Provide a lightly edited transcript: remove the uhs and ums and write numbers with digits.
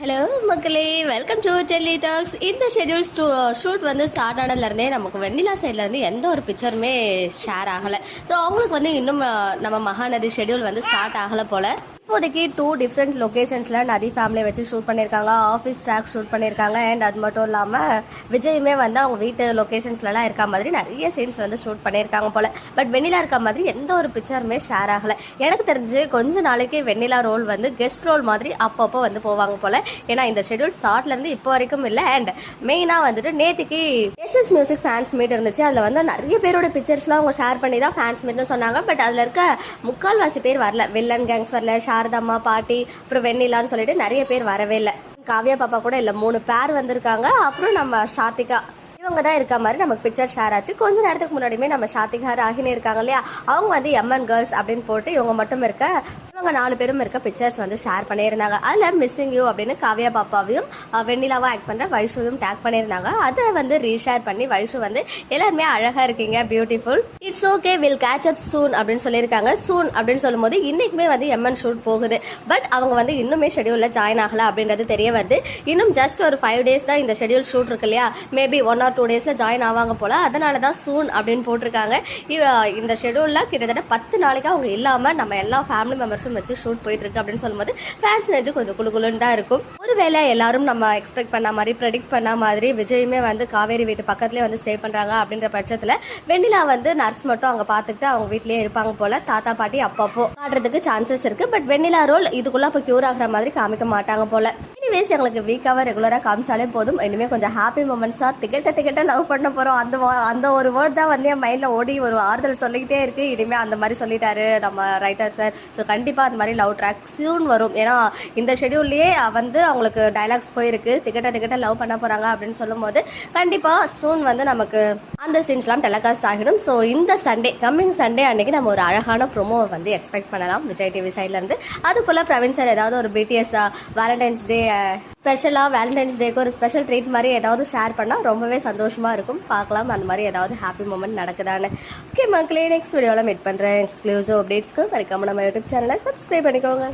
Hello மக்களே, welcome to Selli tax. இந்த schedule shoot வந்து ஸ்டார்ட் ஆனதுலேருந்தே நமக்கு வெண்ணிலா சைட்லேருந்து எந்த ஒரு பிக்சருமே ஷேர் ஆகலை. ஸோ அவங்களுக்கு வந்து இன்னும் நம்ம மகாநதி ஷெட்யூல் வந்து ஸ்டார்ட் ஆகலை போல். இப்போதைக்கு 2 டிஃப்ரெண்ட் லொக்கேஷன்ஸில் நதி ஃபேமிலியை வச்சு ஷூட் பண்ணியிருக்காங்க, ஆஃபீஸ் ட்ராக் ஷூட் பண்ணியிருக்காங்க. அண்ட் அது மட்டும் இல்லாமல் விஜயுமே வந்து அவங்க வீட்டு லொக்கேஷன்ஸ்லாம் இருக்க மாதிரி நிறைய சீன்ஸ் வந்து ஷூட் பண்ணியிருக்காங்க போல். பட் வெண்ணிலா இருக்க மாதிரி எந்த ஒரு பிக்சருமே ஷேர் ஆகலை. எனக்கு தெரிஞ்சு கொஞ்ச நாளைக்கு வெண்ணிலா ரோல் வந்து கெஸ்ட் ரோல் மாதிரி அப்பப்போ வந்து போவாங்க போல். ஏன்னா இந்த ஷெட்யூல் ஸ்டார்ட்லேருந்து இப்போ வரைக்கும் இல்லை. அண்ட் மெயினாக வந்துட்டு நேற்றுக்கு எஸ்எஸ் மியூசிக் ஃபேன்ஸ் மீட் இருந்துச்சு. அதில் வந்து நிறைய பேரோட பிக்சர்ஸ்லாம் அவங்க ஷேர் பண்ணி தான் ஃபேன்ஸ் மீட்னு சொன்னாங்க. பட் அதில் இருக்க முக்கால்வாசி பேர் வரல. வில்லன் கேங்ஸ் வரல, சாரதாம்மா, பாட்டி, அப்புறம் வெண்ணிலான்னு சொல்லிட்டு நிறைய பேர் வரவே இல்லை. காவ்யா பாப்பா கூட இல்லை, 3 பேர் வந்திருக்காங்க. அப்புறம் நம்ம சாத்திகா இவங்க தான் இருக்க மாதிரி நமக்கு பிக்சர் ஷேர் ஆச்சு. கொஞ்ச நேரத்துக்கு முன்னாடியுமே நம்ம சாத்திகா ராகினி இருக்காங்க இல்லையா, அவங்க வந்து எம்என் கேர்ள்ஸ் அப்படின்னு போட்டு இவங்க மட்டும் இருக்க, இவங்க 4 பேரும் இருக்க பிக்சர்ஸ் வந்து ஷேர் பண்ணியிருந்தாங்க. அதில் மிஸ்ஸிங் யூ அப்படின்னு காவ்யா பாப்பாவையும் வெண்ணிலாவும் ஆக்ட் பண்ணுற வைஷுவையும் டேக் பண்ணியிருந்தாங்க. அதை வந்து ரீஷேர் பண்ணி வைஷு வந்து எல்லாருமே அழகாக இருக்கீங்க, beautiful, it's okay, will catch up soon அப்படின்னு சொல்லியிருக்காங்க. சூன் அப்படின்னு சொல்லும்போது இன்னைக்குமே வந்து எம்என் ஷூட் போகுது. பட் அவங்க வந்து இன்னுமே ஷெடியூலில் ஜாயின் ஆகலை அப்படின்றது தெரிய வருது. இன்னும் ஜஸ்ட் ஒரு 5 days தான் இந்த ஷெடியூல் ஷூட் இருக்கு இல்லையா, மேபி 1 or 2 daysல ஜாயின் ஆவாங்க போல. அதனால தான் சூன் அப்படின்னு போட்டிருக்காங்க. இந்த ஷெடியூலில் கிட்டத்தட்ட 10 நாளைக்கு அவங்க இல்லாமல் நம்ம எல்லா ஃபேமிலி மெம்பர்ஸும் வச்சு ஷூட் போயிட்டு இருக்கு அப்படின்னு சொல்லும்போது ஃபேன்ஸ் நெஞ்சு கொஞ்சம் குழுகுலுன்னு தான் இருக்கும். ஒருவேளை எல்லாரும் நம்ம எக்ஸ்பெக்ட் பண்ண மாதிரி, ப்ரெடிக்ட் பண்ண மாதிரி விஜயுமே வந்து காவேரி வீட்டு பக்கத்துலேயே வந்து ஸ்டே பண்ணுறாங்க அப்படின்ற பட்சத்தில் வெண்ணிலா வந்து நர்ஸ் மட்டும் அவங்க பார்த்துக்கிட்டு அவங்க வீட்லேயே இருப்பாங்க போல. தாத்தா பாட்டி அப்பப்போ காட்டுறதுக்கு சான்சஸ் இருக்கு. பட் வெண்ணிலா ரோல் இதுக்குள்ள இப்போ கியூர் ஆகிற மாதிரி காமிக்க மாட்டாங்க போல. எனிவேஸ் எங்களுக்கு வீக்காக ரெகுலராக காமிச்சாலே போதும். இனிமேல் கொஞ்சம் ஹாப்பி மூமெண்ட்ஸாக திகட்ட லவ் பண்ண போகிறோம். அந்த ஒரு வேர்ட் தான் வந்து என் மைண்டில் ஓடி ஒரு ஆறுதல் சொல்லிக்கிட்டே இருக்குது. இனிமேல் அந்த மாதிரி சொல்லிட்டாரு நம்ம ரைட்டர் சார். ஸோ கண்டிப்பாக அந்த மாதிரி லவ் ட்ராக் சூன் வரும். ஏன்னா இந்த ஷெடியூல்லையே வந்து அவங்களுக்கு டைலாக்ஸ் போயிருக்கு, திகட்ட லவ் பண்ண போகிறாங்க அப்படின்னு சொல்லும் போது கண்டிப்பாக சூன் வந்து நமக்கு அந்த சீன்ஸ்லாம் டெலிகாஸ்ட் ஆகிடும். ஸோ இந்த சண்டே, கம்மிங் சண்டே அன்னைக்கு நம்ம ஒரு அழகான ப்ரோமோவை வந்து எக்ஸ்பெக்ட் பண்ணலாம் விஜய் டிவி சைட்லேருந்து. அதுக்குள்ளே பிரவீன் சார் ஏதாவது ஒரு பிடிஎஸ் வேலண்டைன்ஸ் டே ஸ்பெஷலாக, வேலண்டைன்ஸ் டேக்கு ஒரு ஸ்பெஷல் ட்ரீட் மாதிரி ஏதாவது ஷேர் பண்ணால் ரொம்பவே சந்தோஷமாக இருக்கும். பார்க்கலாம் அந்த மாதிரி ஏதாவது ஹாப்பி மூமெண்ட் நடக்குதான்னு. ஓகே மக்களே, நெக்ஸ்ட் வீடியோவில் மீட் பண்ணுறேன். எக்ஸ்க்ளூசிவ் அப்டேட்ஸ்க்கு மறக்காம நம்ம யூடியூப் சேனலை சப்ஸ்கிரைப் பண்ணிக்கோங்க.